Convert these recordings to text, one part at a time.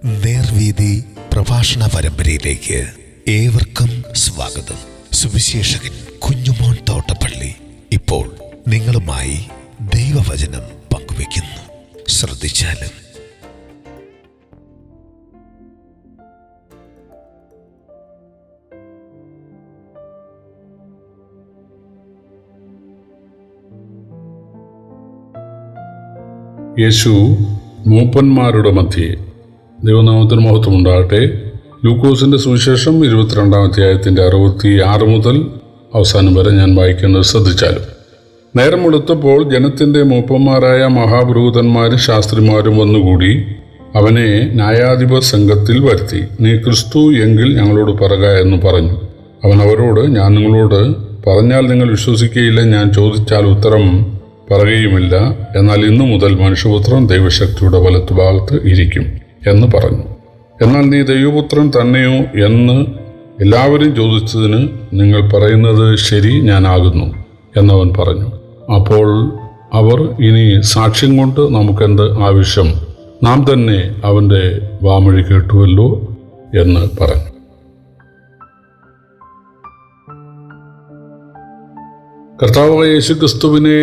നേർവീതി പ്രഭാഷണ പരമ്പരയിലേക്ക് ഏവർക്കും സ്വാഗതം. സുവിശേഷകൻ കുഞ്ഞുമോൻ തോട്ടപ്പള്ളി ഇപ്പോൾ നിങ്ങളുമായി ദൈവവചനം പങ്കുവയ്ക്കുന്നു. ശ്രദ്ധിച്ചാലും. യേശു മൂപ്പന്മാരുടെ മധ്യേ. ദൈവനാമത്തിന് മഹത്വം ഉണ്ടാകട്ടെ. ലൂക്കോസിന്റെ സുവിശേഷം 22-ാം അധ്യായത്തിന്റെ 66 മുതൽ അവസാനം വരെ ഞാൻ വായിക്കുന്നത് ശ്രദ്ധിച്ചാലും. നേരം വെളുത്തപ്പോൾ ജനത്തിന്റെ മൂപ്പന്മാരായ മഹാപുരോഹിതന്മാരും ശാസ്ത്രിമാരും വന്നുകൂടി അവനെ ന്യായാധിപ സംഘത്തിൽ വരുത്തി. നീ ക്രിസ്തു എങ്കിൽ ഞങ്ങളോട് പറക എന്ന് പറഞ്ഞു. അവൻ അവരോട്, ഞാൻ നിങ്ങളോട് പറഞ്ഞാൽ നിങ്ങൾ വിശ്വസിക്കുകയില്ല, ഞാൻ ചോദിച്ചാൽ ഉത്തരം പറയുകയുമില്ല. എന്നാൽ ഇന്നു മുതൽ മനുഷ്യപുത്രൻ ദൈവശക്തിയുടെ വലത്തുഭാഗത്ത് ഇരിക്കും എന്ന് പറഞ്ഞു. എന്നാൽ നീ ദൈവപുത്രൻ തന്നെയോ എന്ന് എല്ലാവരും ചോദിച്ചതിന് നിങ്ങൾ പറയുന്നത് ശരി, ഞാനാകുന്നു എന്നവൻ പറഞ്ഞു. അപ്പോൾ അവർ, ഇനി സാക്ഷ്യം കൊണ്ട് നമുക്കെന്ത് ആവശ്യം, നാം തന്നെ അവൻ്റെ വാമൊഴി കേട്ടുവല്ലോ എന്ന് പറഞ്ഞു. കർത്താവായ യേശുക്രിസ്തുവിനെ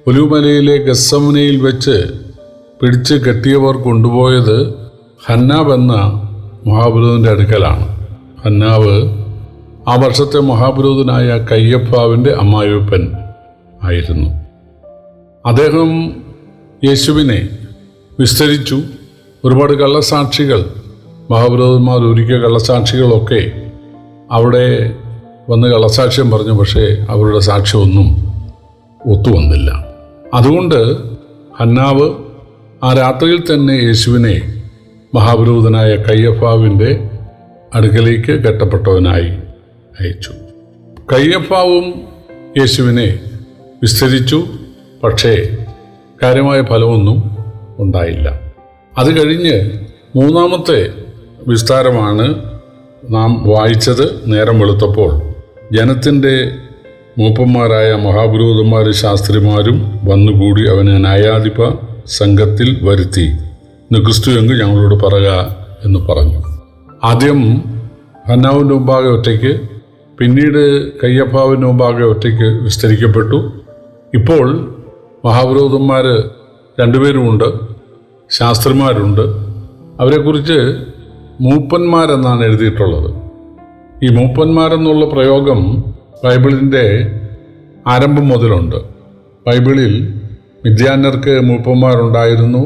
ഒലിവുമലയിലെ ഗത്സമനയിൽ വെച്ച് പിടിച്ച് കെട്ടിയവർ കൊണ്ടുപോയത് ഹന്നാവ് എന്ന മഹാപുരോഹിതൻ്റെ അടുക്കലാണ്. ഹന്നാവ് ആ വർഷത്തെ മഹാപുരോഹിതനായ കയ്യഫാവിൻ്റെ അമ്മായിയപ്പൻ ആയിരുന്നു. അദ്ദേഹം യേശുവിനെ വിസ്തരിച്ചു. ഒരുപാട് കള്ളസാക്ഷികൾ, മഹാപുരോഹിതന്മാർ ഒരുക്കിയ കള്ളസാക്ഷികളൊക്കെ അവിടെ വന്ന് കള്ളസാക്ഷ്യം പറഞ്ഞു. പക്ഷേ അവരുടെ സാക്ഷ്യമൊന്നും ഒത്തുവന്നില്ല. അതുകൊണ്ട് ഹന്നാവ് ആ രാത്രിയിൽ തന്നെ യേശുവിനെ മഹാപുരോഹിതനായ കയ്യഫാവിൻ്റെ അടുക്കലേക്ക് കെട്ടപ്പെട്ടവനായി അയച്ചു. കയ്യഫാവും യേശുവിനെ വിസ്തരിച്ചു. പക്ഷേ കാര്യമായ ഫലമൊന്നും ഉണ്ടായില്ല. അത് കഴിഞ്ഞ് മൂന്നാമത്തെ വിസ്താരമാണ് നാം വായിച്ചത്. നേരം വെളുത്തപ്പോൾ ജനത്തിൻ്റെ മൂപ്പന്മാരായ മഹാപുരോഹിതന്മാരും ശാസ്ത്രിമാരും വന്നുകൂടി അവനെ ന്യായാധിപ സംഘത്തിൽ വരുത്തി. നീ ക്രിസ്തു എങ്കിൽ ഞങ്ങളോട് പറയുക എന്ന് പറഞ്ഞു. ആദ്യം ഹന്നാവിൻ്റെ മുമ്പാകെ ഒറ്റയ്ക്ക്, പിന്നീട് കയ്യഫാവിൻ്റെ മുമ്പാകെ ഒറ്റയ്ക്ക് വിസ്തരിക്കപ്പെട്ടു. ഇപ്പോൾ മഹാപുരോഹിതന്മാർ രണ്ടുപേരുമുണ്ട്, ശാസ്ത്രിമാരുണ്ട്. അവരെക്കുറിച്ച് മൂപ്പന്മാരെന്നാണ് എഴുതിയിട്ടുള്ളത്. ഈ മൂപ്പന്മാരെന്നുള്ള പ്രയോഗം ബൈബിളിൻ്റെ ആരംഭം മുതലുണ്ട്. ബൈബിളിൽ മിദ്യാന്യർക്ക് മൂപ്പന്മാരുണ്ടായിരുന്നു.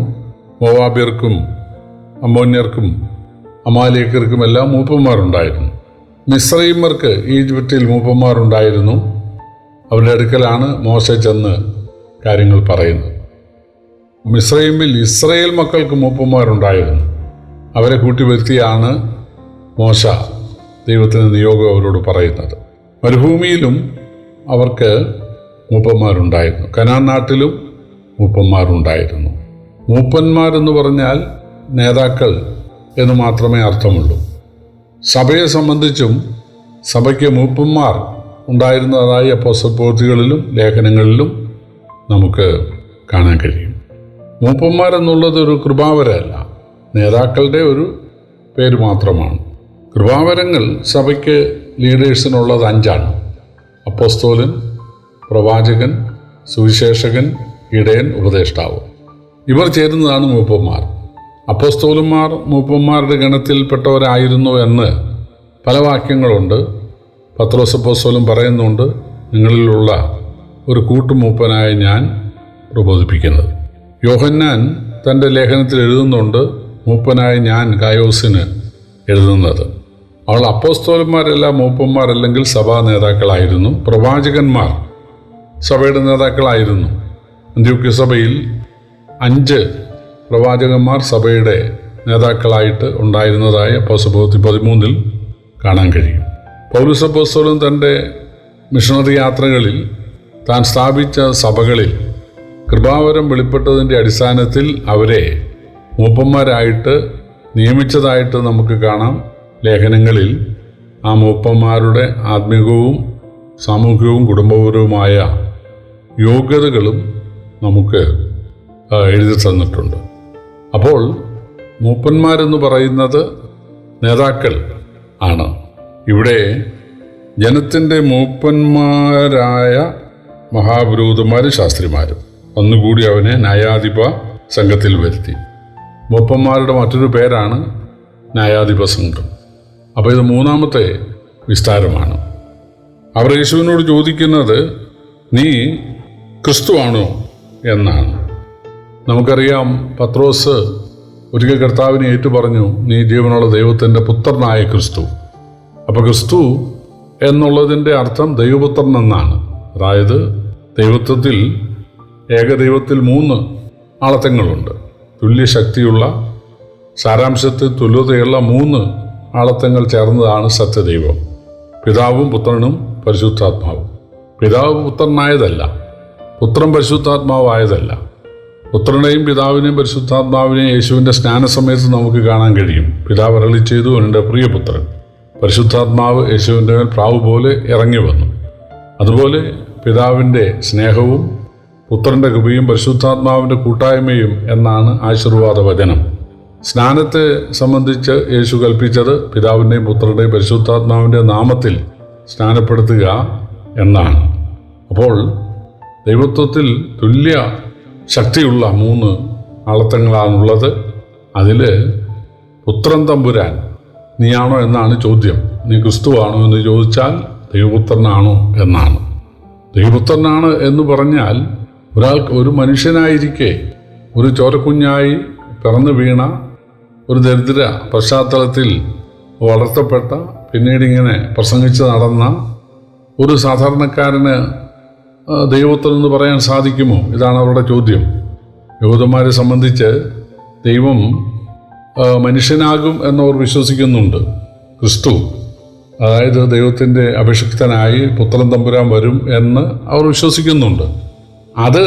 മോവാബ്യർക്കും അമ്മോന്യർക്കും അമാലേക്കർക്കും എല്ലാം മൂപ്പന്മാരുണ്ടായിരുന്നു. മിസ്രയീമ്യർക്ക് ഈജിപ്തിൽ മൂപ്പന്മാരുണ്ടായിരുന്നു. അവരുടെ അടുക്കലാണ് മോശ ചെന്ന് കാര്യങ്ങൾ പറയുന്നത്. മിസ്രയീമിൽ ഇസ്രയേൽ മക്കൾക്ക് മൂപ്പന്മാരുണ്ടായിരുന്നു. അവരെ കൂട്ടി വരുത്തിയാണ് മോശ ദൈവത്തിൻ്റെ നിയോഗം അവരോട് പറയുന്നത്. മരുഭൂമിയിലും അവർക്ക് മൂപ്പന്മാരുണ്ടായിരുന്നു. കനാൻ നാട്ടിലും മൂപ്പന്മാരുണ്ടായിരുന്നു. മൂപ്പന്മാരെന്ന് പറഞ്ഞാൽ നേതാക്കൾ എന്ന് മാത്രമേ അർത്ഥമുള്ളൂ. സഭയെ സംബന്ധിച്ചും സഭയ്ക്ക് മൂപ്പന്മാർ ഉണ്ടായിരുന്നതായി അപ്പോസ്തലപ്രവൃത്തികളിലും ലേഖനങ്ങളിലും നമുക്ക് കാണാൻ കഴിയും. മൂപ്പന്മാരെന്നുള്ളതൊരു കൃപാവരമല്ല, നേതാക്കളുടെ ഒരു പേര് മാത്രമാണ്. കൃപാവരങ്ങൾ സഭയ്ക്ക് ലീഡേഴ്സിനുള്ളത് 5 അപ്പോസ്തലൻ, പ്രവാചകൻ, സുവിശേഷകൻ, ഇടയൻ, ഉപദേഷ്ടാവ്. ഇവർ ചേരുന്നതാണ് മൂപ്പന്മാർ. അപ്പോസ്തലന്മാർ മൂപ്പന്മാരുടെ ഗണത്തിൽപ്പെട്ടവരായിരുന്നു എന്ന് പല വാക്യങ്ങളുണ്ട്. പത്രോസ് അപ്പോസ്തലൻ പറയുന്നുണ്ട്, നിങ്ങളിലുള്ള ഒരു കൂട്ടുമൂപ്പനായ ഞാൻ പ്രബോധിപ്പിക്കുന്നത്. യോഹന്നാൻ തൻ്റെ ലേഖനത്തിൽ എഴുതുന്നുണ്ട്, മൂപ്പനായ ഞാൻ ഗായോസിന് എഴുതുന്നത്. അവൾ അപ്പോസ്തലന്മാരെല്ലാം മൂപ്പന്മാരല്ലെങ്കിൽ സഭാ നേതാക്കളായിരുന്നു. പ്രവാചകന്മാർ സഭയുടെ നേതാക്കളായിരുന്നു. അന്ത്യോക്യ സഭയിൽ 5 പ്രവാചകന്മാർ സഭയുടെ നേതാക്കളായിട്ട് ഉണ്ടായിരുന്നതായി അപ്പോസ്തലപ്രവൃത്തി 13 കാണാൻ കഴിയും. പൗലോസ് അപ്പോസ്തലൻ തൻ്റെ മിഷണറി യാത്രകളിൽ താൻ സ്ഥാപിച്ച സഭകളിൽ കൃപാവരം വെളിപ്പെട്ടതിൻ്റെ അടിസ്ഥാനത്തിൽ അവരെ മൂപ്പന്മാരായിട്ട് നിയമിച്ചതായിട്ട് നമുക്ക് കാണാം. ലേഖനങ്ങളിൽ ആ മൂപ്പന്മാരുടെ ആത്മീകവും സാമൂഹികവും കുടുംബപരവുമായ യോഗ്യതകളും നമുക്ക് എഴുതി തന്നിട്ടുണ്ട്. അപ്പോൾ മൂപ്പന്മാരെന്ന് പറയുന്നത് നേതാക്കൾ ആണ്. ഇവിടെ ജനത്തിൻ്റെ മൂപ്പന്മാരായ മഹാപുരോഹിതന്മാരും ശാസ്ത്രിമാരും ഒന്നുകൂടി അവനെ ന്യായാധിപ സംഘത്തിൽ വരുത്തി. മൂപ്പന്മാരുടെ മറ്റൊരു പേരാണ് ന്യായാധിപ സംഘം. അപ്പോൾ ഇത് മൂന്നാമത്തെ വിസ്താരമാണ്. അവർ യേശുവിനോട് ചോദിക്കുന്നത് നീ ക്രിസ്തുവാണോ എന്നാണ്. നമുക്കറിയാം, പത്രോസ് ഒരിക്കൽ കർത്താവിനെ ഏറ്റുപറഞ്ഞു, നീ ജീവനുള്ള ദൈവത്തിൻ്റെ പുത്രനായ ക്രിസ്തു. അപ്പോൾ ക്രിസ്തു എന്നുള്ളതിൻ്റെ അർത്ഥം ദൈവപുത്രൻ എന്നാണ്. അതായത് ദൈവത്വത്തിൽ, ഏകദൈവത്തിൽ 3 ആളത്വങ്ങളുണ്ട്. തുല്യശക്തിയുള്ള, സാരാംശത്തിൽ തുല്യതയുള്ള 3 ആളത്വങ്ങൾ ചേർന്നതാണ് സത്യദൈവം. പിതാവും പുത്രനും പരിശുദ്ധാത്മാവും. പിതാവ് പുത്രനായതല്ല, പുത്രൻ പരിശുദ്ധാത്മാവായതല്ല. പുത്രനെയും പിതാവിനെയും പരിശുദ്ധാത്മാവിനെയും യേശുവിൻ്റെ സ്നാനസമയത്ത് നമുക്ക് കാണാൻ കഴിയും. പിതാവ് അരുളി ചെയ്തു, എൻ്റെ പ്രിയപുത്രൻ. പരിശുദ്ധാത്മാവ് യേശുവിൻ്റെ മേൽ പ്രാവ് പോലെ ഇറങ്ങി വന്നു. അതുപോലെ പിതാവിൻ്റെ സ്നേഹവും പുത്രൻ്റെ കൃപയും പരിശുദ്ധാത്മാവിൻ്റെ കൂട്ടായ്മയും എന്നാണ് ആശീർവാദ വചനം. സ്നാനത്തെ സംബന്ധിച്ച് യേശു കൽപ്പിച്ചത് പിതാവിൻ്റെയും പുത്രൻ്റെയും പരിശുദ്ധാത്മാവിൻ്റെ നാമത്തിൽ സ്നാനപ്പെടുത്തുക എന്നാണ്. അപ്പോൾ ദൈവത്വത്തിൽ തുല്യ ശക്തിയുള്ള 3 ആളത്വങ്ങളാണുള്ളത്. അതിൽ പുത്രൻ തമ്പുരാൻ നീയാണോ എന്നാണ് ചോദ്യം. നീ ക്രിസ്തുവാണോ എന്ന് ചോദിച്ചാൽ ദൈവപുത്രനാണോ എന്നാണ്. ദൈവപുത്രനാണ് എന്ന് പറഞ്ഞാൽ ഒരു മനുഷ്യനായിരിക്കെ, ഒരു ചോരക്കുഞ്ഞായി പിറന്നു വീണ, ഒരു ദരിദ്ര പശ്ചാത്തലത്തിൽ വളർത്തപ്പെട്ട, പിന്നീട് ഇങ്ങനെ പ്രസംഗിച്ച് നടന്ന ഒരു സാധാരണക്കാരന് ദൈവപുത്രൻ എന്ന് പറയാൻ സാധിക്കുമോ? ഇതാണ് അവരുടെ ചോദ്യം. യഹൂദന്മാരെ സംബന്ധിച്ച് ദൈവം മനുഷ്യനാകും എന്നവർ വിശ്വസിക്കുന്നുണ്ട്. ക്രിസ്തു, അതായത് ദൈവത്തിൻ്റെ അഭിഷിക്തനായി പുത്രൻ തമ്പുരാൻ വരും എന്ന് അവർ വിശ്വസിക്കുന്നുണ്ട്. അത്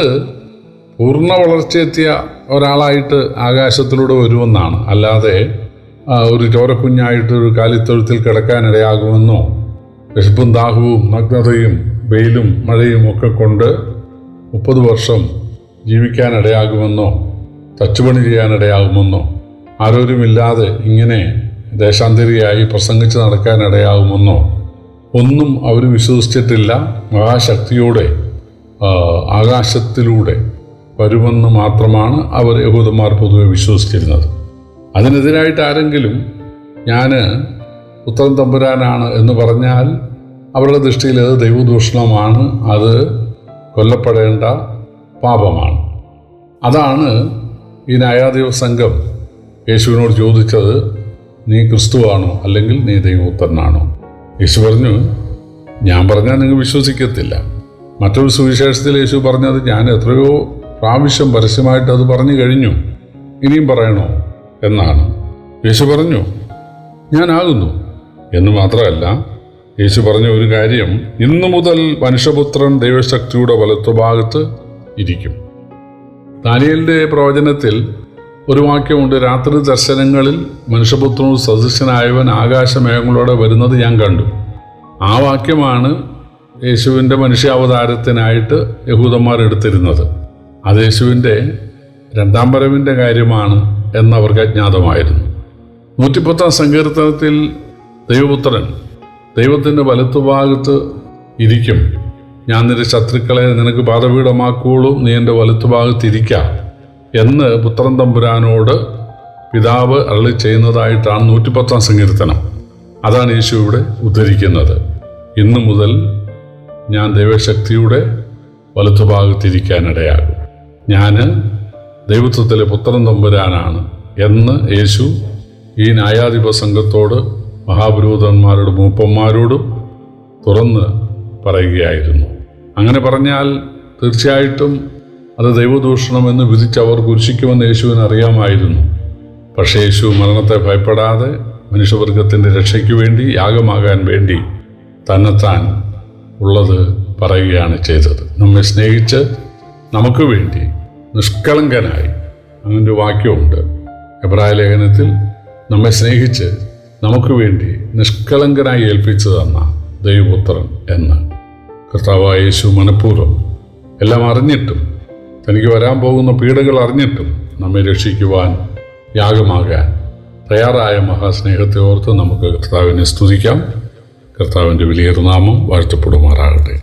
പൂർണ്ണ വളർച്ചയെത്തിയ ഒരാളായിട്ട് ആകാശത്തിലൂടെ വരുമെന്നാണ്. അല്ലാതെ ഒരു ചോരക്കുഞ്ഞായിട്ട് ഒരു കാലിത്തൊഴുത്തിൽ കിടക്കാനിടയാകുമെന്നോ, വിശപ്പും ദാഹവും നഗ്നതയും വെയിലും മഴയും ഒക്കെ കൊണ്ട് 30 വർഷം ജീവിക്കാനിടയാകുമെന്നോ, തച്ചുപണി ചെയ്യാനിടയാകുമെന്നോ, ആരോരുമില്ലാതെ ഇങ്ങനെ ദേശാന്തരിയായി പ്രസംഗിച്ച് നടക്കാനിടയാകുമെന്നോ ഒന്നും അവർ വിശ്വസിച്ചിട്ടില്ല. മഹാശക്തിയോടെ ആകാശത്തിലൂടെ വരുമെന്ന് മാത്രമാണ് അവർ യഹൂദന്മാർ പൊതുവെ വിശ്വസിച്ചിരുന്നത്. അതിനെതിരായിട്ട് ആരെങ്കിലും ഞാൻ പുത്രൻ തമ്പുരാനാണ് എന്ന് പറഞ്ഞാൽ അവരുടെ ദൃഷ്ടിയിൽ അത് ദൈവദൂഷണമാണ്, അത് കൊല്ലപ്പെടേണ്ട പാപമാണ്. അതാണ് ഈ ന്യായാധിപ സംഘം യേശുവിനോട് ചോദിച്ചത്, നീ ക്രിസ്തുവാണോ അല്ലെങ്കിൽ നീ ദൈവപുത്രനാണോ? യേശു പറഞ്ഞു, ഞാൻ പറഞ്ഞാൽ നിങ്ങൾ വിശ്വസിക്കത്തില്ല. മറ്റൊരു സുവിശേഷത്തിൽ യേശു പറഞ്ഞത്, ഞാൻ എത്രയോ പ്രാവശ്യം പരസ്യമായിട്ട് അത് പറഞ്ഞു കഴിഞ്ഞു, ഇനിയും പറയണോ എന്നാണ്. യേശു പറഞ്ഞു, ഞാനാകുന്നു എന്ന് മാത്രമല്ല, യേശു പറഞ്ഞ ഒരു കാര്യം, ഇന്നു മുതൽ മനുഷ്യപുത്രൻ ദൈവശക്തിയുടെ വലത്തുഭാഗത്ത് ഇരിക്കും. ദാനിയേലിൻ്റെ പ്രവചനത്തിൽ ഒരു വാക്യമുണ്ട്, രാത്രി ദർശനങ്ങളിൽ മനുഷ്യപുത്രനോട് സദൃശനായവൻ ആകാശമേഘങ്ങളോടെ വരുന്നത് ഞാൻ കണ്ടു. ആ വാക്യമാണ് യേശുവിൻ്റെ മനുഷ്യാവതാരത്തിനായിട്ട് യഹൂദന്മാർ എടുത്തിരുന്നത്. അത് യേശുവിൻ്റെ 2ാം വരവിൻ്റെ കാര്യമാണ് എന്നവർക്ക് അജ്ഞാതമായിരുന്നു. 110-ാം സങ്കീർത്തനത്തിൽ ദൈവപുത്രൻ ദൈവത്തിൻ്റെ വലത്തുഭാഗത്ത് ഇരിക്കും. ഞാൻ നിന്റെ ശത്രുക്കളെ നിനക്ക് പാദപീഠമാക്കുള്ളൂ, നീ എൻ്റെ വലത്തുഭാഗത്തിരിക്കാം എന്ന് പുത്രൻ തമ്പുരാനോട് പിതാവ് അരുളി ചെയ്യുന്നതായിട്ടാണ് 110-ാം സങ്കീർത്തനം. അതാണ് യേശു ഇവിടെ ഉദ്ധരിക്കുന്നത്. ഇന്നു മുതൽ ഞാൻ ദൈവശക്തിയുടെ വലത്തുഭാഗത്തിരിക്കാനിടയാകും, ഞാൻ ദൈവത്വത്തിലെ പുത്രൻ തമ്പുരാനാണ് എന്ന് യേശു ഈ ന്യായാധിപ സംഘത്തോട്, മഹാപുരോഹിതന്മാരോടും മൂപ്പന്മാരോടും തുറന്ന് പറയുകയായിരുന്നു. അങ്ങനെ പറഞ്ഞാൽ തീർച്ചയായിട്ടും അത് ദൈവദൂഷണമെന്ന് വിധിച്ചവർ കുരിശിക്കുമെന്ന് യേശുവിന് അറിയാമായിരുന്നു. പക്ഷേ യേശു മരണത്തെ ഭയപ്പെടാതെ മനുഷ്യവർഗത്തിൻ്റെ രക്ഷയ്ക്ക് വേണ്ടി, യാഗമാകാൻ വേണ്ടി തന്നെത്താൻ ഉള്ളത് പറയുകയാണ് ചെയ്തത്. നമ്മെ സ്നേഹിച്ച് നമുക്ക് വേണ്ടി നിഷ്കളങ്കനായി, അങ്ങനൊരു വാക്യമുണ്ട് എബ്രായ ലേഖനത്തിൽ, നമ്മെ സ്നേഹിച്ച് നമുക്ക് വേണ്ടി നിഷ്കളങ്കനായി ഏൽപ്പിച്ചു തന്ന ദൈവപുത്രൻ എന്ന്. കർത്താവായ യേശു മനഃപൂർവ്വം എല്ലാം അറിഞ്ഞിട്ടും, തനിക്ക് വരാൻ പോകുന്ന പീഡകൾ അറിഞ്ഞിട്ടും നമ്മെ രക്ഷിക്കുവാൻ യാഗമാകാൻ തയ്യാറായ മഹാസ്നേഹത്തെ ഓർത്ത് നമുക്ക് കർത്താവിനെ സ്തുതിക്കാം. കർത്താവിൻ്റെ വലിയൊരു നാമം വാഴ്ത്തപ്പെടുമാറാകട്ടെ.